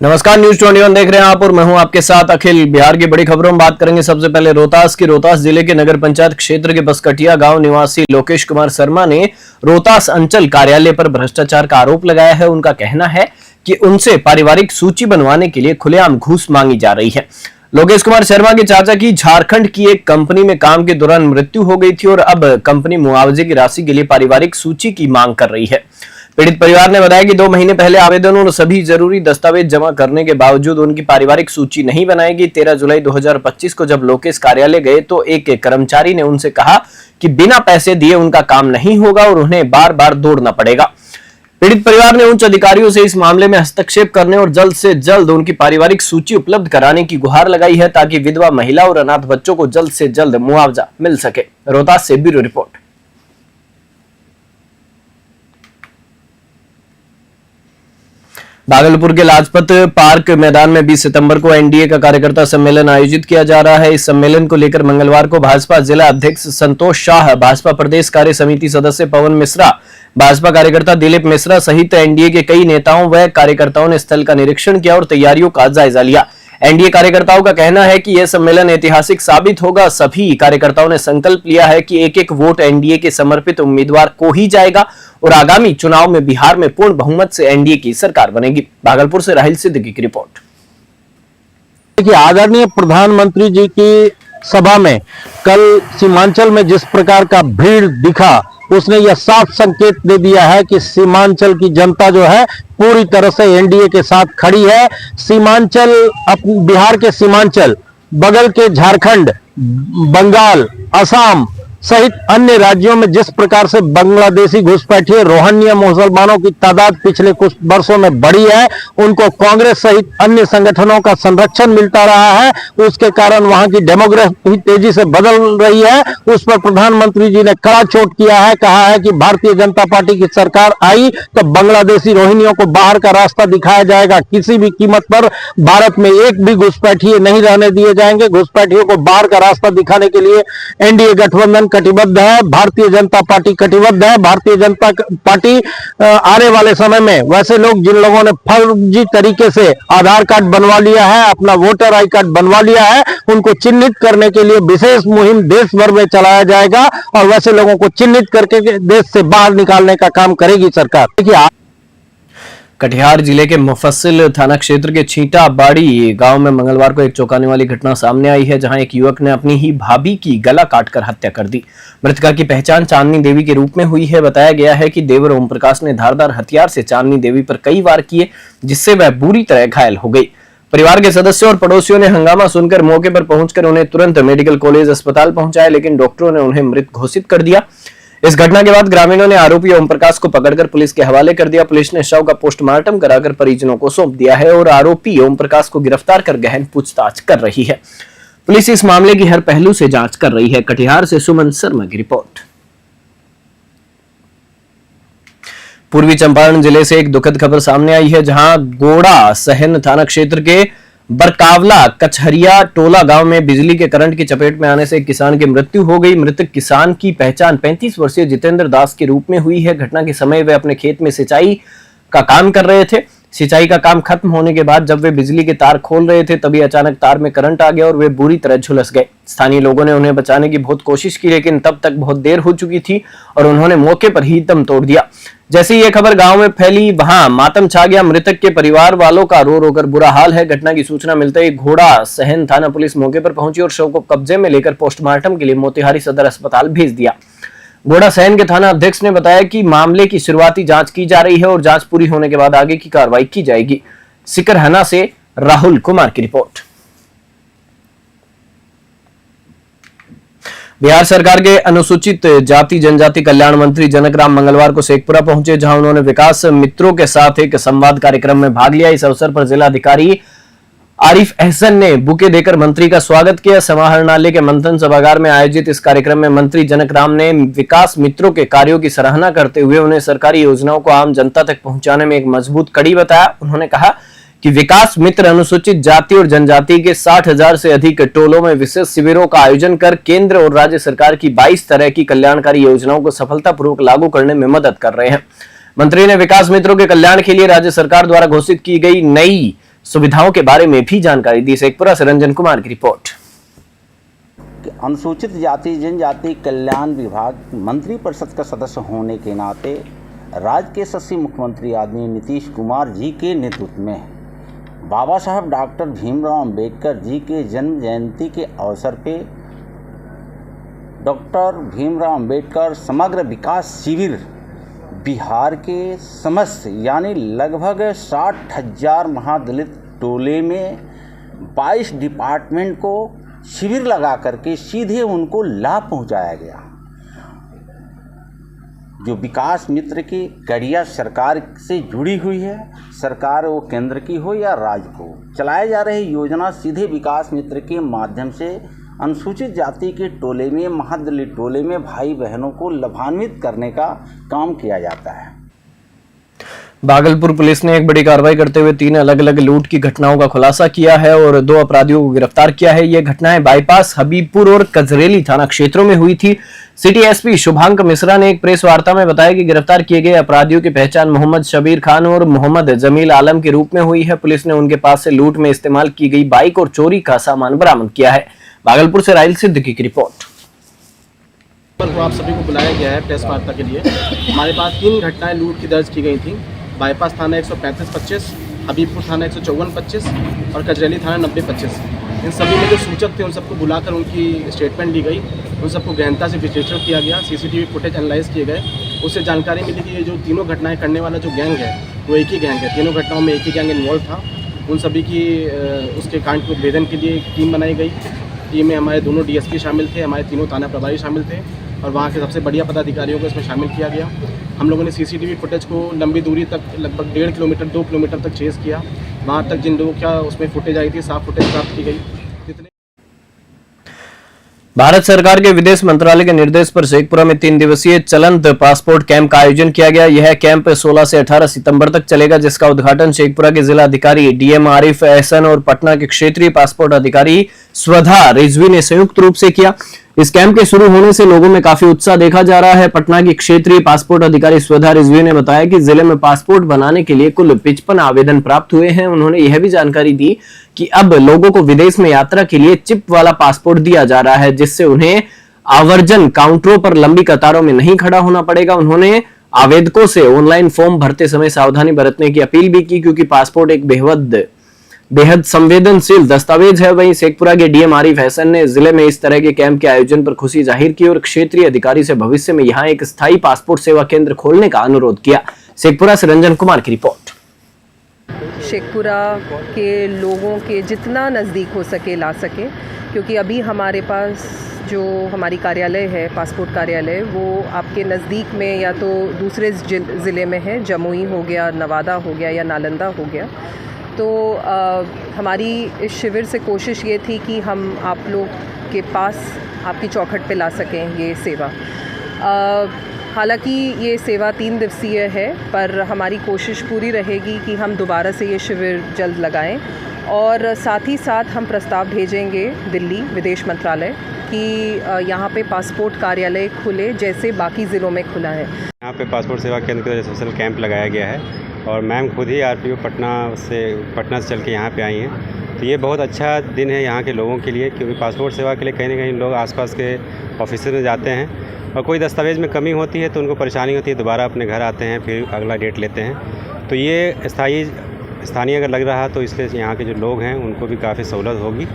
नमस्कार, न्यूज 21 देख रहे हैं आप और मैं हूं आपके साथ अखिल। बिहार की बड़ी खबरों में बात करेंगे। सबसे पहले रोहतास जिले के नगर पंचायत क्षेत्र के बसकटिया गांव निवासी लोकेश कुमार शर्मा ने रोहतास अंचल कार्यालय पर भ्रष्टाचार का आरोप लगाया है। उनका कहना है कि उनसे पारिवारिक सूची बनवाने के लिए खुलेआम घूस मांगी जा रही है। लोकेश कुमार शर्मा के चाचा की झारखंड की एक कंपनी में काम के दौरान मृत्यु हो गई थी और अब कंपनी मुआवजे की राशि के लिए पारिवारिक सूची की मांग कर रही है। पीड़ित परिवार ने बताया कि 2 महीने पहले आवेदन और सभी जरूरी दस्तावेज जमा करने के बावजूद उनकी पारिवारिक सूची नहीं बनाई गई। 13 जुलाई 2025 को जब लोकेश कार्यालय गए तो एक कर्मचारी ने उनसे कहा कि बिना पैसे दिए उनका काम नहीं होगा और उन्हें बार बार दौड़ना पड़ेगा। पीड़ित परिवार ने उच्च अधिकारियों से इस मामले में हस्तक्षेप करने और जल्द से जल्द उनकी पारिवारिक सूची उपलब्ध कराने की गुहार लगाई है ताकि विधवा महिला और अनाथ बच्चों को जल्द से जल्द मुआवजा मिल सके। रोहतास से ब्यूरो रिपोर्ट। भागलपुर के लाजपत पार्क मैदान में 20 सितंबर को एनडीए का कार्यकर्ता सम्मेलन आयोजित किया जा रहा है। इस सम्मेलन को लेकर मंगलवार को भाजपा जिला अध्यक्ष संतोष शाह, भाजपा प्रदेश कार्य समिति सदस्य पवन मिश्रा, भाजपा कार्यकर्ता दिलीप मिश्रा सहित एनडीए के कई नेताओं व कार्यकर्ताओं ने स्थल का निरीक्षण किया और तैयारियों का जायजा लिया। एनडीए कार्यकर्ताओं का कहना है कि यह सम्मेलन ऐतिहासिक साबित होगा। सभी कार्यकर्ताओं ने संकल्प लिया है कि एक एक वोट एनडीए के समर्पित उम्मीदवार को ही जाएगा और आगामी चुनाव में बिहार में पूर्ण बहुमत से एनडीए की सरकार बनेगी। भागलपुर से राहिल सिद्दीकी की रिपोर्ट। देखिए, आदरणीय प्रधानमंत्री जी की सभा में कल सीमांचल में जिस प्रकार का भीड़ दिखा, उसने यह साफ संकेत दे दिया है कि सीमांचल की जनता जो है पूरी तरह से एनडीए के साथ खड़ी है। सीमांचल, बिहार के सीमांचल, बगल के झारखंड, बंगाल, असम सहित अन्य राज्यों में जिस प्रकार से बांग्लादेशी घुसपैठिए रोहिंग्या मुसलमानों की तादाद पिछले कुछ वर्षों में बढ़ी है, उनको कांग्रेस सहित अन्य संगठनों का संरक्षण मिलता रहा है। उसके कारण वहां की डेमोग्राफी तेजी से बदल रही है। उस पर प्रधानमंत्री जी ने कड़ा चोट किया है। कहा है कि भारतीय जनता पार्टी की सरकार आई तो बांग्लादेशी रोहिंग्यों को बाहर का रास्ता दिखाया जाएगा। किसी भी कीमत पर भारत में एक भी घुसपैठिए नहीं रहने दिए जाएंगे। घुसपैठियों को बाहर का रास्ता दिखाने के लिए एनडीए गठबंधन कटिबद्ध है। भारतीय जनता पार्टी कटिबद्ध है। भारतीय जनता पार्टी आने वाले समय में वैसे लोग जिन लोगों ने फर्जी तरीके से आधार कार्ड बनवा लिया है, अपना वोटर आई कार्ड बनवा लिया है, उनको चिन्हित करने के लिए विशेष मुहिम देश भर में चलाया जाएगा और वैसे लोगों को चिन्हित करके देश से बाहर निकालने का काम करेगी सरकार। देखिए, कटिहार जिले के मुफस्सिल थाना क्षेत्र के छींटा बाड़ी गांव में मंगलवार को एक चौंकाने वाली घटना सामने आई है, जहां एक युवक ने अपनी ही भाभी की गला काटकर हत्या कर दी। मृतका की पहचान चांदनी देवी के रूप में हुई है। बताया गया है कि देवर ओम प्रकाश ने धारदार हथियार से चांदनी देवी पर कई वार किए, जिससे वह बुरी तरह घायल हो गई। परिवार के सदस्यों और पड़ोसियों ने हंगामा सुनकर मौके पर पहुंचकर उन्हें तुरंत मेडिकल कॉलेज अस्पताल पहुंचाया, लेकिन डॉक्टरों ने उन्हें मृत घोषित कर दिया। इस घटना के बाद ग्रामीणों ने आरोपी ओम प्रकाश को पकड़कर पुलिस के हवाले कर दिया। पुलिस ने शव का पोस्टमार्टम कराकर परिजनों को सौंप दिया है और आरोपी ओम प्रकाश को गिरफ्तार कर गहन पूछताछ कर रही है। पुलिस इस मामले की हर पहलू से जांच कर रही है। कटिहार से सुमन शर्मा की रिपोर्ट। पूर्वी चंपारण जिले से एक दुखद खबर सामने आई है, जहां गोड़ा सहन थाना क्षेत्र के बरकावला कचहरिया टोला गांव में बिजली के करंट की चपेट में आने से एक किसान की मृत्यु हो गई। मृतक किसान की पहचान 35 वर्षीय जितेंद्र दास के रूप में हुई है। घटना के समय वे अपने खेत में सिंचाई का काम कर रहे थे। सिंचाई का काम खत्म होने के बाद जब वे बिजली के तार खोल रहे थे, तभी अचानक तार में करंट आ गया और वे बुरी तरह झुलस गए। स्थानीय लोगों ने उन्हें बचाने की बहुत कोशिश की, लेकिन तब तक बहुत देर हो चुकी थी और उन्होंने मौके पर ही दम तोड़ दिया। जैसे ही यह खबर गांव में फैली, वहां मातम छा गया। मृतक के परिवार वालों का रो रोकर बुरा हाल है। घटना की सूचना मिलते ही घोड़ा सहन थाना पुलिस मौके पर पहुंची और शव को कब्जे में लेकर पोस्टमार्टम के लिए मोतिहारी सदर अस्पताल भेज दिया। घोड़ा सहन के थाना अध्यक्ष ने बताया कि मामले की शुरुआती जांच की जा रही है और जांच पूरी होने के बाद आगे की कार्रवाई की जाएगी। सिकरहना से राहुल कुमार की रिपोर्ट। बिहार सरकार के अनुसूचित जाति जनजाति कल्याण मंत्री जनक राम मंगलवार को शेखपुरा पहुंचे, जहां उन्होंने विकास मित्रों के साथ एक संवाद कार्यक्रम में भाग लिया। इस अवसर पर जिलाधिकारी आरिफ अहसन ने बुके देकर मंत्री का स्वागत किया। समाहरणालय के मंथन सभागार में आयोजित इस कार्यक्रम में मंत्री जनक राम ने विकास मित्रों के कार्यों की सराहना करते हुए उन्हें सरकारी योजनाओं को आम जनता तक पहुंचाने में एक मजबूत कड़ी बताया। उन्होंने कहा कि विकास मित्र अनुसूचित जाति और जनजाति के 60,000 से अधिक टोलों में विशेष शिविरों का आयोजन कर केंद्र और राज्य सरकार की 22 तरह की कल्याणकारी योजनाओं को सफलतापूर्वक लागू करने में मदद कर रहे हैं। मंत्री ने विकास मित्रों के कल्याण के लिए राज्य सरकार द्वारा घोषित की गई नई सुविधाओं के बारे में भी जानकारी दी। शेखपुरा से रंजन कुमार की रिपोर्ट। अनुसूचित जाति जनजाति कल्याण विभाग मंत्री परिषद का सदस्य होने के नाते राज्य के यशस्वी मुख्यमंत्री आदरणीय नीतीश कुमार जी के नेतृत्व में बाबा साहब डॉक्टर भीमराव अंबेडकर जी के जन्म जयंती के अवसर पे डॉक्टर भीमराव अंबेडकर समग्र विकास शिविर बिहार के समस्त यानी लगभग 60,000 महादलित टोले में 22 डिपार्टमेंट को शिविर लगा करके सीधे उनको लाभ पहुंचाया गया। जो विकास मित्र की कड़िया सरकार से जुड़ी हुई है, सरकार वो केंद्र की हो या राज्य को, चलाए जा रही योजना सीधे विकास मित्र के माध्यम से अनुसूचित जाति के टोले में महादलित टोले में भाई बहनों को लाभान्वित करने का काम किया जाता है। भागलपुर पुलिस ने एक बड़ी कार्रवाई करते हुए 3 अलग अलग लूट की घटनाओं का खुलासा किया है और 2 अपराधियों को गिरफ्तार किया है। ये घटनाएं बाईपास, हबीबपुर और कजरेली थाना क्षेत्रों में हुई थी। सिटी एसपी शुभांक मिश्रा ने एक प्रेस वार्ता में बताया कि गिरफ्तार किए गए अपराधियों की पहचान मोहम्मद शबीर खान और मोहम्मद जमील आलम के रूप में हुई है। पुलिस ने उनके पास से लूट में इस्तेमाल की गई बाइक और चोरी का सामान बरामद किया है। भागलपुर से राहिल सिद्दीकी की रिपोर्ट। आप सभी को बुलाया गया है प्रेस वार्ता के लिए। हमारे पास 3 घटनाएं लूट की दर्ज की गई थी। बाईपास थाना 135-25, हबीबपुर थाना 154-25 और कजरेली थाना 90-25। इन सभी में जो सूचक थे उन सबको बुलाकर उनकी स्टेटमेंट ली गई, उन सबको गहनता से विश्लेषण किया गया, सीसीटीवी फुटेज एनालाइज किए गए। उससे जानकारी मिली कि ये जो तीनों घटनाएं करने वाला जो गैंग है वो एक ही गैंग है। तीनों घटनाओं में एक ही गैंग इन्वॉल्व था। उन सभी की उसके कांड के उद्भेदन के लिए टीम बनाई गई। टीम में हमारे दोनों डीएसपी शामिल थे, हमारे तीनों थाना प्रभारी शामिल थे और वहाँ के सबसे बढ़िया पदाधिकारियों को इसमें शामिल किया गया। हम लोगों ने सीसीटीवी फुटेज को लंबी दूरी तक लगभग 1.5 किलोमीटर 2 किलोमीटर तक चेस किया। वहाँ तक जिन लोगों का उसमें फुटेज आई थी साफ फुटेज प्राप्त की गई। भारत सरकार के विदेश मंत्रालय के निर्देश पर शेखपुरा में 3 दिवसीय चलंत पासपोर्ट कैंप का आयोजन किया गया। यह कैंप 16 से 18 सितंबर तक चलेगा, जिसका उद्घाटन शेखपुरा के जिला अधिकारी डीएम आरिफ एहसन और पटना के क्षेत्रीय पासपोर्ट अधिकारी स्वधा रिजवी ने संयुक्त रूप से किया। इस कैंप के शुरू होने से लोगों में काफी उत्साह देखा जा रहा है। पटना की क्षेत्रीय पासपोर्ट अधिकारी स्वधा रिजवी ने बताया कि जिले में पासपोर्ट बनाने के लिए कुल 55 आवेदन प्राप्त हुए हैं। उन्होंने यह भी जानकारी दी कि अब लोगों को विदेश में यात्रा के लिए चिप वाला पासपोर्ट दिया जा रहा है, जिससे उन्हें आवर्जन काउंटरों पर लंबी कतारों में नहीं खड़ा होना पड़ेगा। उन्होंने आवेदकों से ऑनलाइन फॉर्म भरते समय सावधानी बरतने की अपील भी की, क्योंकि पासपोर्ट एक बेहद संवेदनशील दस्तावेज है। वहीं शेखपुरा के डीएम आरिफ एहसन ने जिले में इस तरह के कैंप के आयोजन पर खुशी जाहिर की और क्षेत्रीय अधिकारी से भविष्य में यहां एक स्थायी पासपोर्ट सेवा केंद्र खोलने का अनुरोध किया। शेखपुरा से रंजन कुमार की रिपोर्ट। शेखपुरा के लोगों के जितना नज़दीक हो सके ला सके, क्योंकि अभी हमारे पास जो हमारी कार्यालय है पासपोर्ट कार्यालय वो आपके नज़दीक में या तो दूसरे ज़िले में है, जमुई हो गया, नवादा हो गया या नालंदा हो गया। तो हमारी इस शिविर से कोशिश ये थी कि हम आप लोग के पास आपकी चौखट पे ला सकें ये सेवा। हालांकि ये सेवा 3 दिवसीय है, पर हमारी कोशिश पूरी रहेगी कि हम दोबारा से ये शिविर जल्द लगाएं और साथ ही साथ हम प्रस्ताव भेजेंगे दिल्ली विदेश मंत्रालय कि यहाँ पे पासपोर्ट कार्यालय खुले जैसे बाकी ज़िलों में खुला है। यहाँ पे पासपोर्ट सेवा केंद्र का स्पेशल कैंप लगाया गया है और मैम खुद ही आरपीओ पटना से चल के यहाँ पे आई हैं। तो ये बहुत अच्छा दिन है यहाँ के लोगों के लिए, क्योंकि पासपोर्ट सेवा के लिए कहीं ना कहीं लोग आसपास के ऑफिस में जाते हैं और कोई दस्तावेज़ में कमी होती है तो उनको परेशानी होती है, दोबारा अपने घर आते हैं, फिर अगला डेट लेते हैं। तो ये स्थानीय अगर लग रहा तो इसलिए यहाँ के जो लोग हैं उनको भी काफ़ी सहूलत होगी।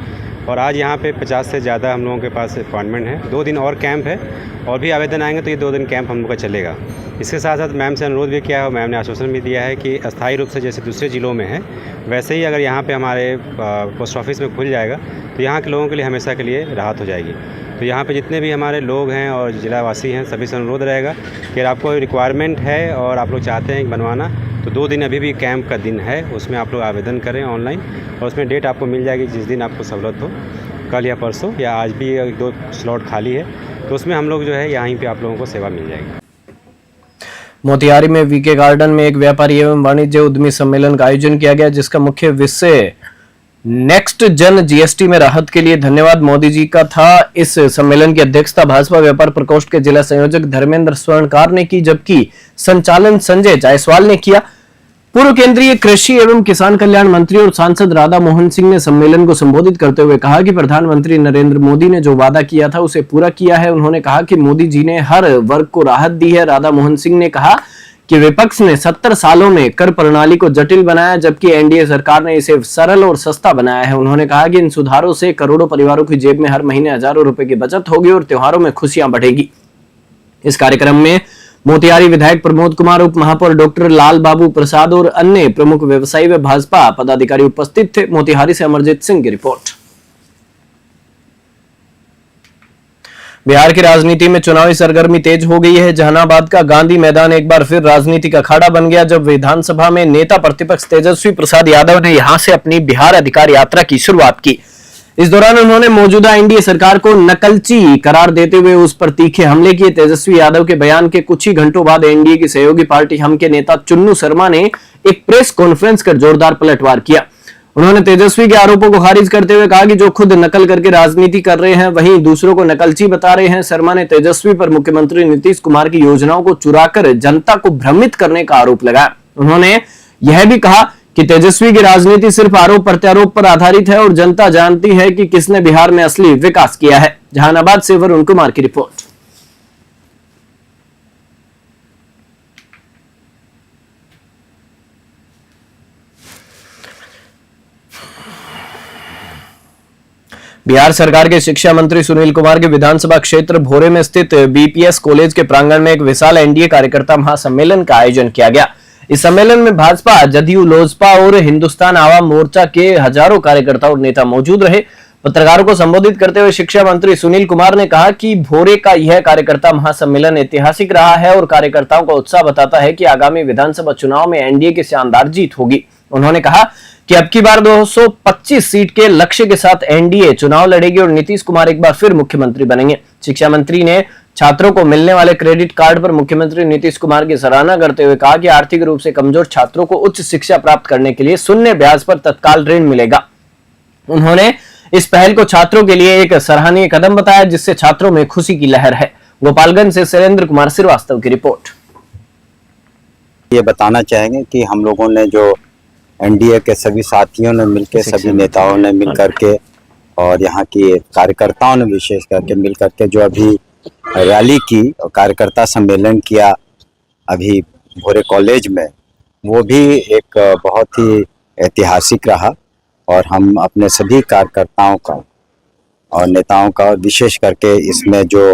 और आज यहाँ पे 50 से ज़्यादा हम लोगों के पास अपॉइंटमेंट है। 2 दिन और कैंप है और भी आवेदन आएंगे तो ये 2 दिन कैंप हम लोग का चलेगा। इसके साथ साथ मैम से अनुरोध भी किया है और मैम ने आश्वासन भी दिया है कि अस्थायी रूप से जैसे दूसरे ज़िलों में है वैसे ही अगर यहाँ पे हमारे पोस्ट ऑफिस में खुल जाएगा तो यहाँ के लोगों के लिए हमेशा के लिए राहत हो जाएगी। तो यहाँ पे जितने भी हमारे लोग हैं और जिलावासी हैं सभी से अनुरोध रहेगा कि आपको रिक्वायरमेंट है और आप लोग चाहते हैं बनवाना तो 2 दिन अभी भी कैंप का दिन है, उसमें आप लोग आवेदन करें ऑनलाइन और उसमें डेट आपको मिल जाएगी जिस दिन आपको सहूलत हो, कल या परसों या आज भी 2 स्लॉट खाली है तो उसमें हम लोग जो है यहीं पे आप लोगों को सेवा मिल जाएगी। मोतिहारी में वीके गार्डन में एक व्यापारी एवं वाणिज्य उद्यमी सम्मेलन का आयोजन किया गया, जिसका मुख्य विषय नेक्स्ट जन जीएसटी में राहत के लिए धन्यवाद मोदी जी का था। इस सम्मेलन की अध्यक्षता भाजपा व्यापार प्रकोष्ठ के जिला संयोजक धर्मेंद्र स्वर्णकार ने की, जबकि संचालन संजय जायसवाल ने किया। पूर्व केंद्रीय कृषि एवं किसान कल्याण मंत्री और सांसद राधा मोहन सिंह ने सम्मेलन को संबोधित करते हुए कहा कि प्रधानमंत्री नरेंद्र मोदी ने जो वादा किया था उसे पूरा किया है। उन्होंने कहा कि मोदी जी ने हर वर्ग को राहत दी है। राधा मोहन सिंह ने कहा कि विपक्ष ने 70 सालों में कर प्रणाली को जटिल बनाया, जबकि एनडीए सरकार ने इसे सरल और सस्ता बनाया है। उन्होंने कहा कि इन सुधारों से करोड़ों परिवारों की जेब में हर महीने हजारों रुपए की बचत होगी और त्योहारों में खुशियां बढ़ेगी। इस कार्यक्रम में मोतिहारी विधायक प्रमोद कुमार, उप महापौर डॉक्टर लाल बाबू प्रसाद और अन्य प्रमुख व्यवसायी व भाजपा पदाधिकारी उपस्थित थे। मोतिहारी से अमरजीत सिंह की रिपोर्ट। बिहार की राजनीति में चुनावी सरगर्मी तेज हो गई है। जहानाबाद का गांधी मैदान एक बार फिर राजनीति का अखाड़ा बन गया, जब विधानसभा में नेता प्रतिपक्ष तेजस्वी प्रसाद यादव ने यहां से अपनी बिहार अधिकार यात्रा की शुरुआत की। इस दौरान उन्होंने मौजूदा एनडीए सरकार को नकलची करार देते हुए उस पर तीखे हमले किए। तेजस्वी यादव के बयान के कुछ ही घंटों बाद एनडीए की सहयोगी पार्टी हम के नेता चुन्नू शर्मा ने एक प्रेस कॉन्फ्रेंस कर जोरदार पलटवार किया। उन्होंने तेजस्वी के आरोपों को खारिज करते हुए कहा कि जो खुद नकल करके राजनीति कर रहे हैं वहीं दूसरों को नकलची बता रहे हैं। शर्मा ने तेजस्वी पर मुख्यमंत्री नीतीश कुमार की योजनाओं को चुराकर जनता को भ्रमित करने का आरोप लगाया। उन्होंने यह भी कहा कि तेजस्वी की राजनीति सिर्फ आरोप प्रत्यारोप पर आधारित है और जनता जानती है कि किसने बिहार में असली विकास किया है। जहानाबाद से वरुण कुमार की रिपोर्ट। बिहार सरकार के शिक्षा मंत्री सुनील कुमार के विधानसभा क्षेत्र भोरे में स्थित बीपीएस कॉलेज के प्रांगण में एक विशाल एनडीए कार्यकर्ता महासम्मेलन का आयोजन किया गया। इस सम्मेलन में भाजपा, जदयू, लोजपा और हिंदुस्तान आवाम मोर्चा के हजारों कार्यकर्ता और नेता मौजूद रहे। पत्रकारों को संबोधित करते हुए शिक्षा मंत्री सुनील कुमार ने कहा कि भोरे का यह कार्यकर्ता महासम्मेलन ऐतिहासिक रहा है और कार्यकर्ताओं का उत्साह बताता है कि आगामी विधानसभा चुनाव में एनडीए की शानदार जीत होगी। उन्होंने कहा कि अब की बार 225 सीट के लक्ष्य के साथ एनडीए चुनाव लड़ेगी और नीतीश कुमार एक बार फिर मुख्यमंत्री बनेंगे। शिक्षा मंत्री ने छात्रों को मिलने वाले क्रेडिट कार्ड पर मुख्यमंत्री नीतीश कुमार की सराहना करते हुए कहा कि आर्थिक रूप से कमजोर छात्रों को उच्च शिक्षा प्राप्त करने के लिए शून्य ब्याज पर तत्काल ऋण मिलेगा। उन्होंने इस पहल को छात्रों के लिए एक सराहनीय कदम बताया, जिससे छात्रों में खुशी की लहर है। गोपालगंज से शैलेंद्र कुमार श्रीवास्तव की रिपोर्ट। ये बताना चाहेंगे कि हम लोगों ने जो एनडीए के सभी साथियों ने मिलकर, सभी नेताओं ने मिल करके और यहाँ की कार्यकर्ताओं ने विशेष करके मिल करके जो अभी रैली की और कार्यकर्ता सम्मेलन किया अभी भोरे कॉलेज में, वो भी एक बहुत ही ऐतिहासिक रहा। और हम अपने सभी कार्यकर्ताओं का और नेताओं का, विशेष करके इसमें जो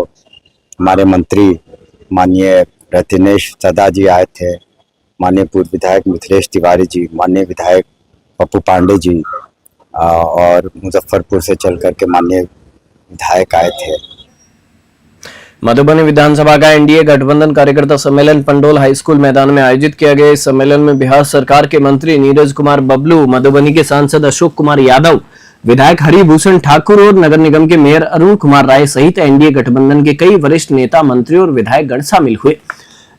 हमारे मंत्री माननीय रत्नेश सदा जी आए थे, माननीय पूर्व विधायक मिथिलेश तिवारी जी, माननीय विधायक पप्पू पांडे जी और मुजफ्फरपुर से चल करके माननीय विधायक आए थे। मधुबनी विधानसभा का एनडीए गठबंधन कार्यकर्ता सम्मेलन पंडोल हाई स्कूल मैदान में आयोजित किया गया। इस सम्मेलन में बिहार सरकार के मंत्री नीरज कुमार बबलू, मधुबनी के सांसद अशोक कुमार यादव, विधायक हरिभूषण ठाकुर और नगर निगम के मेयर अरुण कुमार राय सहित एनडीए गठबंधन के कई वरिष्ठ नेता, मंत्री और विधायक गण शामिल हुए।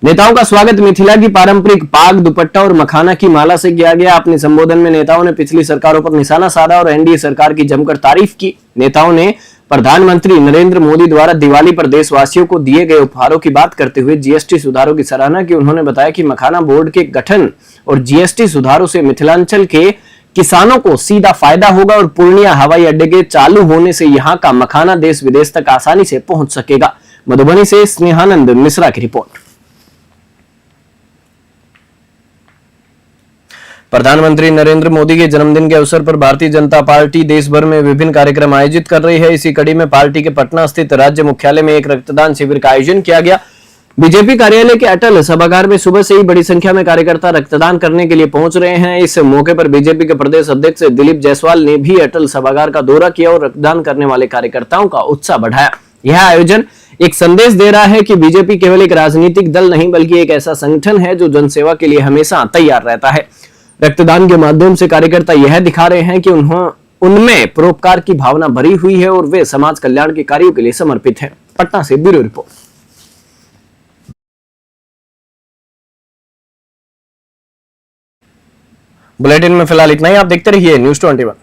नेताओं का स्वागत मिथिला की पारंपरिक पाग, दुपट्टा और मखाना की माला से किया गया। अपने संबोधन में नेताओं ने पिछली सरकारों पर निशाना साधा और एनडीए सरकार की जमकर तारीफ की। नेताओं ने प्रधानमंत्री नरेंद्र मोदी द्वारा दिवाली पर देशवासियों को दिए गए उपहारों की बात करते हुए जीएसटी सुधारों की सराहना की। उन्होंने बताया कि मखाना बोर्ड के गठन और जीएसटी सुधारों से मिथिलांचल के किसानों को सीधा फायदा होगा और पूर्णिया हवाई अड्डे के चालू होने से यहाँ का मखाना देश विदेश तक आसानी से पहुंच सकेगा। मधुबनी से स्नेहानंद मिश्रा की रिपोर्ट। प्रधानमंत्री नरेंद्र मोदी के जन्मदिन के अवसर पर भारतीय जनता पार्टी देश भर में विभिन्न कार्यक्रम आयोजित कर रही है। इसी कड़ी में पार्टी के पटना स्थित राज्य मुख्यालय में एक रक्तदान शिविर का आयोजन किया गया। बीजेपी कार्यालय के अटल सभागार में सुबह से ही बड़ी संख्या में कार्यकर्ता रक्तदान करने के लिए पहुंच रहे हैं। इस मौके पर बीजेपी के प्रदेश अध्यक्ष दिलीप जायसवाल ने भी अटल सभागार का दौरा किया और रक्तदान करने वाले कार्यकर्ताओं का उत्साह बढ़ाया। यह आयोजन एक संदेश दे रहा है कि बीजेपी केवल एक राजनीतिक दल नहीं बल्कि एक ऐसा संगठन है जो जनसेवा के लिए हमेशा तैयार रहता है। रक्तदान के माध्यम से कार्यकर्ता यह दिखा रहे हैं कि उनमें परोपकार की भावना भरी हुई है और वे समाज कल्याण के कार्यों के लिए समर्पित हैं। पटना से ब्यूरो रिपोर्ट। बुलेटिन में फिलहाल इतना ही। आप देखते रहिए न्यूज़ 21।